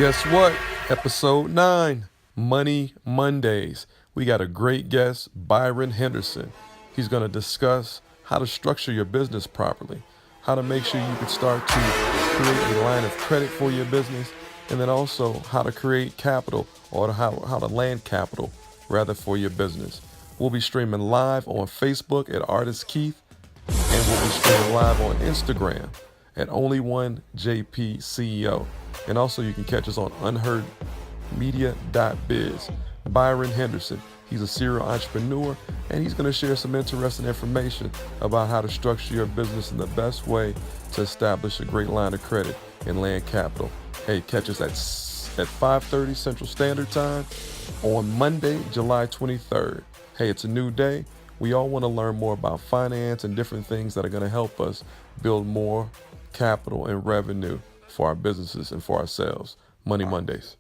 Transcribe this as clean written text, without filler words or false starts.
Guess what? Episode 9, Money Mondays. We got a great guest, Byron Henderson. He's going to discuss how to structure your business properly, how to make sure you can start to create a line of credit for your business, and then also how to create capital or how to land capital rather for your business. We'll be streaming live on Facebook at Artist Keith, and we'll be streaming live on Instagram at Only1JPCEO. And also you can catch us on unheardmedia.biz. Byron Henderson, he's a serial entrepreneur, and he's going to share some interesting information about how to structure your business in the best way to establish a great line of credit and land capital. Hey, catch us at 5:30 Central Standard Time on Monday, July 23rd. Hey, it's a new day. We all want to learn more about finance and different things that are going to help us build more capital and revenue for our businesses and for ourselves. Money Mondays.